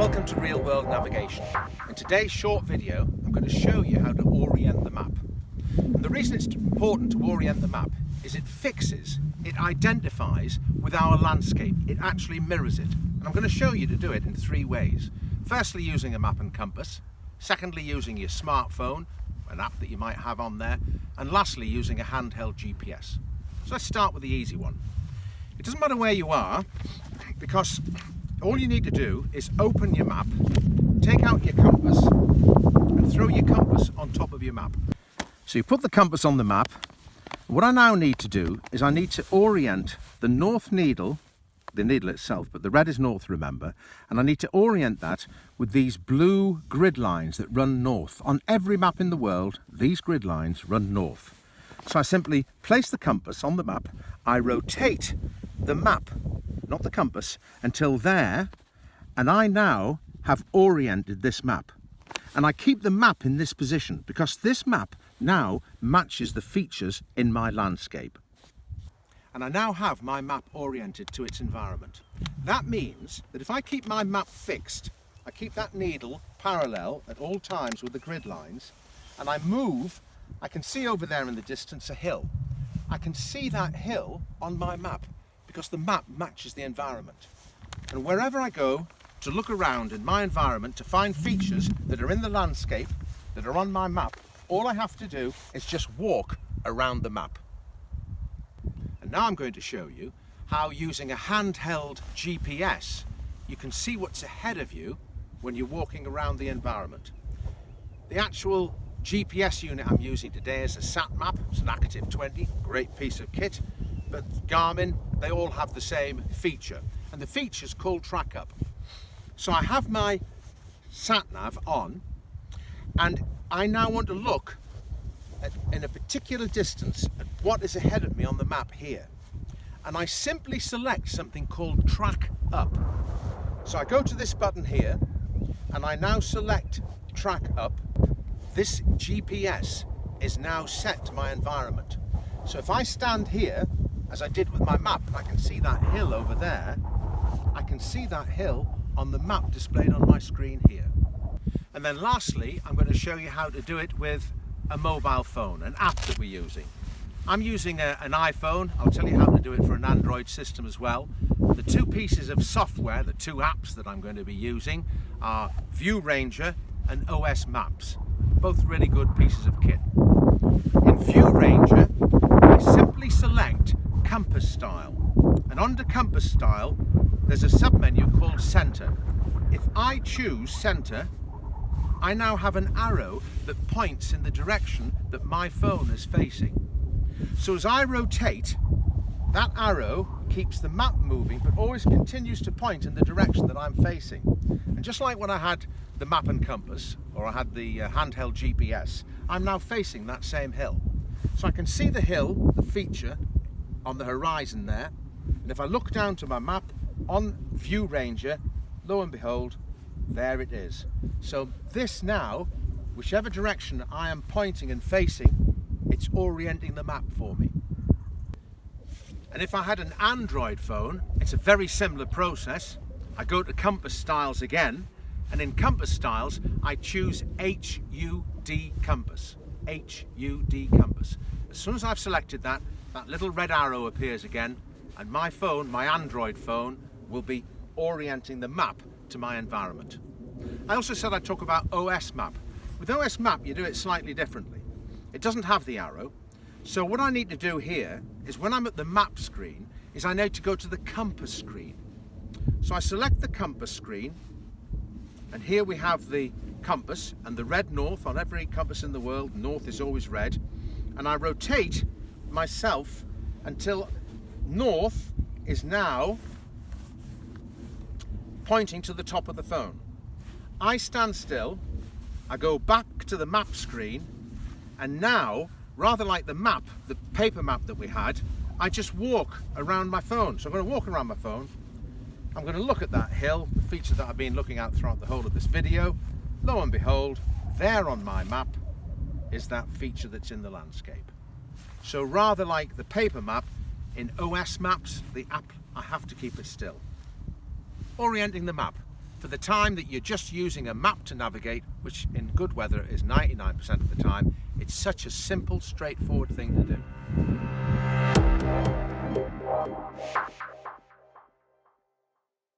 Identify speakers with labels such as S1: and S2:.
S1: Welcome to Real World Navigation. In today's short video, I'm going to show you how to orient the map. And the reason it's important to orient the map is it identifies with our landscape. It actually mirrors it. And I'm going to show you to do it in three ways. Firstly, using a map and compass. Secondly, using your smartphone, an app that you might have on there. And lastly, using a handheld GPS. So let's start with the easy one. It doesn't matter where you are, because all you need to do is open your map, take out your compass and throw your compass on top of your map. So you put the compass on the map. What I now need to do is I need to orient the north needle, the needle itself, but the red is north, remember, and I need to orient that with these blue grid lines that run north. On every map in the world, these grid lines run north. So I simply place the compass on the map, I rotate the map, not the compass, until there, and I now have oriented this map. And I keep the map in this position because this map now matches the features in my landscape. And I now have my map oriented to its environment. That means that if I keep my map fixed, I keep that needle parallel at all times with the grid lines, and I move, I can see over there in the distance a hill. I can see that hill on my map because the map matches the environment. And wherever I go to look around in my environment to find features that are in the landscape, that are on my map, all I have to do is just walk around the map. And now I'm going to show you how, using a handheld GPS, you can see what's ahead of you when you're walking around the environment. The actual GPS unit I'm using today is a sat map. It's an Active 20, great piece of kit, but Garmin, they all have the same feature, and the feature's called Track Up. So I have my sat nav on, and I now want to look in a particular distance at what is ahead of me on the map here, and I simply select something called Track Up. So I go to this button here and I now select Track Up. This GPS is now set to my environment. So if I stand here, as I did with my map, I can see that hill over there. I can see that hill on the map displayed on my screen here. And then lastly, I'm going to show you how to do it with a mobile phone, an app that we're using. I'm using an iPhone. I'll tell you how to do it for an Android system as well. The two pieces of software, the two apps that I'm going to be using, are View Ranger and OS Maps. Both really good pieces of kit. In View Ranger, I simply select compass style, and under compass style there's a submenu called center. If I choose center, I now have an arrow that points in the direction that my phone is facing. So as I rotate, that arrow keeps the map moving but always continues to point in the direction that I'm facing. And just like when I had the map and compass, or I had the handheld GPS, I'm now facing that same hill. So I can see the hill, the feature, on the horizon there, and if I look down to my map on View Ranger, lo and behold, there it is. So this now, whichever direction I am pointing and facing, it's orienting the map for me. And if I had an Android phone, it's a very similar process. I go to compass styles again, and in compass styles I choose HUD compass. HUD compass. As soon as I've selected that, that little red arrow appears again, and my phone, my Android phone, will be orienting the map to my environment. I also said I'd talk about OS Map. With OS Map you do it slightly differently. It doesn't have the arrow. So what I need to do here is, when I'm at the map screen, is I need to go to the compass screen. So I select the compass screen, and here we have the compass and the red north. On every compass in the world, north is always red. And I rotate myself until north is now pointing to the top of the phone. I stand still, I go back to the map screen, and now, rather like the map, the paper map that we had, I just walk around my phone. So I'm going to walk around my phone, I'm going to look at that hill, the feature that I've been looking at throughout the whole of this video. Lo and behold, there on my map is that feature that's in the landscape. So rather like the paper map, in OS Maps, the app, I have to keep it still. Orienting the map. for the time that you're just using a map to navigate, which in good weather is 99% of the time, it's such a simple, straightforward thing to do.